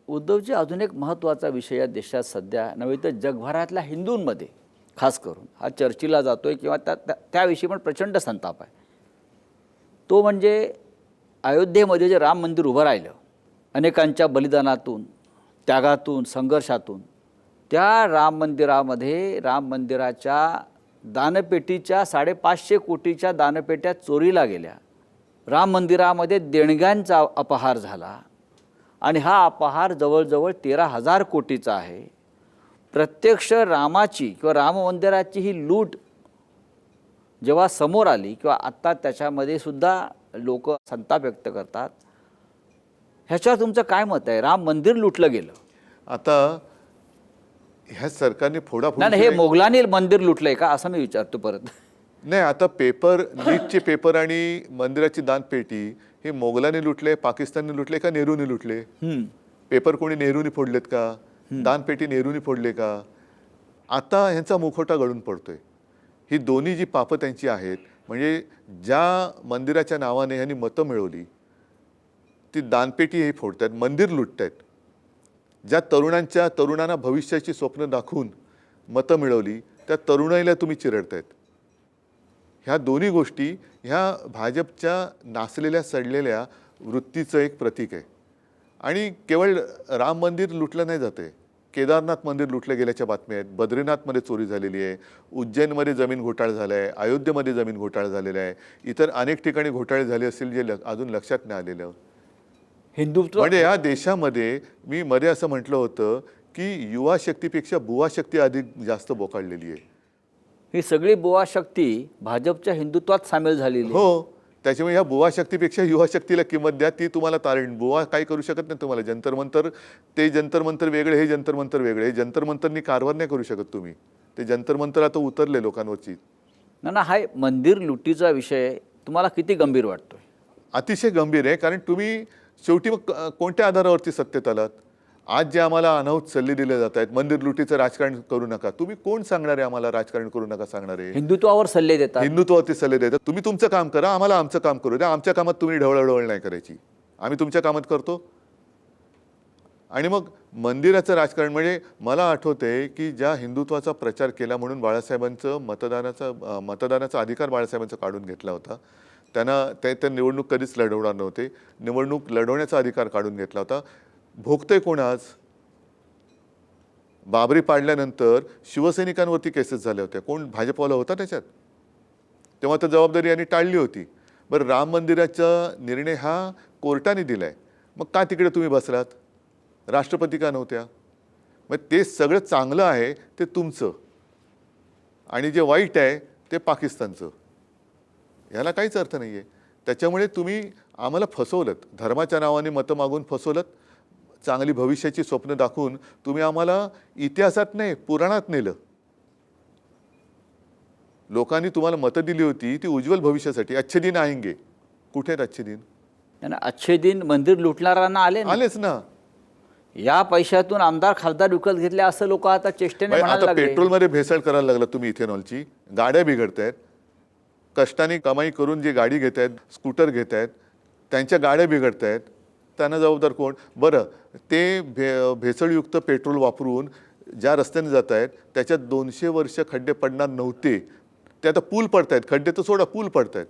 उद्धवजी, अजून एक महत्त्वाचा विषय या देशात सध्या नव्हे तर जगभरातल्या हिंदूंमध्ये खास करून हा चर्चेला जातोय किंवा त्याविषयी पण प्रचंड संताप आहे. तो म्हणजे अयोध्येमध्ये जे राम मंदिर उभं राहिलं, अनेकांच्या बलिदानातून, त्यागातून, संघर्षातून, त्या राम मंदिरामध्ये राम मंदिराच्या दानपेटीच्या 550 कोटीच्या दानपेट्या चोरीला गेल्या. राम मंदिरामध्ये देणग्यांचा अपहार झाला आणि हा अपहार जवळजवळ 13,000 कोटीचा आहे. प्रत्यक्ष रामाची किंवा राम मंदिराची ही लूट जेव्हा समोर आली किंवा आत्ता त्याच्यामध्ये सुद्धा लोक संताप व्यक्त करतात, ह्याच्यावर तुमचं काय मत आहे? राम मंदिर लुटलं गेलं. आता ह्या सरकारने फोडाफोडी नाही, हे मोगलांनी मंदिर लुटलंय का असं मी विचारतो परत. नाही, आता पेपर नीटचे पेपर आणि मंदिराची दानपेटी हे मोगलांनी लुटले, पाकिस्तानने लुटले का नेहरूने लुटले? पेपर कोणी नेहरूने फोडलेत का? दानपेटी नेहरूने फोडले का? आता ह्यांचा मुखवटा गळून पडतोय. ही दोन्ही जी पापं त्यांची आहेत, म्हणजे ज्या मंदिराच्या नावाने ह्यांनी मतं मिळवली ती दानपेटी हे फोडतात, मंदिर लुटतायत. ज्या तरुणांना भविष्याची स्वप्न दाखवून मतं मिळवली त्या तरुणाईला तुम्ही चिरडतायत. ह्या दोन्ही गोष्टी ह्या भाजपच्या नासलेल्या सडलेल्या वृत्तीचं एक प्रतीक आहे. आणि केवळ राम मंदिर लुटलं नाही जाते, केदारनाथ मंदिर लुटलं गेल्याच्या बातम्या आहेत. बद्रीनाथमध्ये चोरी झालेली आहे, उज्जैनमध्ये जमीन घोटाळा झाला आहे, अयोध्येमध्ये जमीन घोटाळा झालेला आहे, इतर अनेक ठिकाणी घोटाळे झाले असतील जे अजून लक्षात नाही आलेलं. हिंदुत्व म्हणजे या देशामध्ये मी मध्ये असं म्हटलं होतं की युवा शक्तीपेक्षा बुवा शक्ती अधिक जास्त बोकाळलेली आहे. ही सगळी बुवा शक्ती भाजपच्या हिंदुत्वात सामील झालेली. हो, त्याच्यामुळे ह्या बुवा शक्तीपेक्षा युवा शक्तीला किंमत द्या, ती तुम्हाला तारेल. बुवा काही करू शकत नाही तुम्हाला. जंतर मंतर ते जंतर मंतर वेगळे, हे जंतर मंतर वेगळे. हे जंतर मंतरनी कारभार नाही करू शकत तुम्ही. ते जंतर मंतर आता उतरले लोकांवरची. ना हा मंदिर लुटीचा विषय तुम्हाला किती गंभीर वाटतोय? अतिशय गंभीर आहे. कारण तुम्ही शेवटी मग कोणत्या आधारावरती सत्तेत आलात? आज जे आम्हाला अनाहूत सल्ले दिले जात आहेत, मंदिर लुटीचं राजकारण करू नका, तुम्ही कोण सांगणार आहे आम्हाला राजकारण करू नका सांगणार आहे? हिंदुत्वावर सल्ले देतात. हिंदुत्वावरती सल्ले देतात. तुम्ही तुमचं काम करा, आम्हाला आमचं काम करू द्या. आमच्या कामात तुम्ही ढवळाढवळ नाही करायची, आम्ही तुमच्या कामात करतो. आणि मग मंदिराचं राजकारण म्हणजे मला आठवतंय की ज्या हिंदुत्वाचा प्रचार केला म्हणून बाळासाहेबांचं मतदानाचा अधिकार बाळासाहेबांचा काढून घेतला होता. त्यांना ते निवडणूक कधीच लढवणार नव्हते. निवडणूक लढवण्याचा अधिकार काढून घेतला होता. भोगतोय कोण आज? बाबरी पाडल्यानंतर शिवसैनिकांवरती केसेस झाल्या होत्या. कोण भाजपवाला होता त्याच्यात? तेव्हा तर जबाबदारी यांनी टाळली होती. बरं, राम मंदिराचा निर्णय हा कोर्टाने दिलाय, मग का तिकडे तुम्ही बसलात? राष्ट्रपती का नव्हत्या? मग ते सगळं चांगलं आहे ते तुमचं आणि जे वाईट आहे ते पाकिस्तानचं. याला काहीच अर्थ नाही आहे. त्याच्यामुळे तुम्ही आम्हाला फसवलत, धर्माच्या नावाने मतं मागून फसवलत. चांगली भविष्याची स्वप्न दाखवून तुम्ही आम्हाला इतिहासात नाही पुराणात नेलं. लोकांनी तुम्हाला मतं दिली होती ती उज्ज्वल भविष्यासाठी. अच्छे दिन आएंगे, कुठे आहेत अच्छे दिन? अच्छे दिन मंदिर लुटणाऱ्यांना आलेच ना. या पैशातून आमदार खासदार विकत घेतले असं लोक आता चेष्टेने म्हणायला लागले. पेट्रोलमध्ये भेसळ करायला लागला तुम्ही, इथेनॉलची. गाड्या बिघडतायत. कष्टाने कमाई करून जे गाडी घेत आहेत, स्कूटर घेत आहेत, त्यांच्या गाड्या बिघडत आहेत. त्यांना जबाबदार कोण? बरं, ते भेसळयुक्त पेट्रोल वापरून ज्या रस्त्याने जात आहेत त्याच्यात 200 वर्ष खड्डे पडणार नव्हते, ते आता पूल पडत आहेत. खड्डे तर सोडा, पूल पडत आहेत.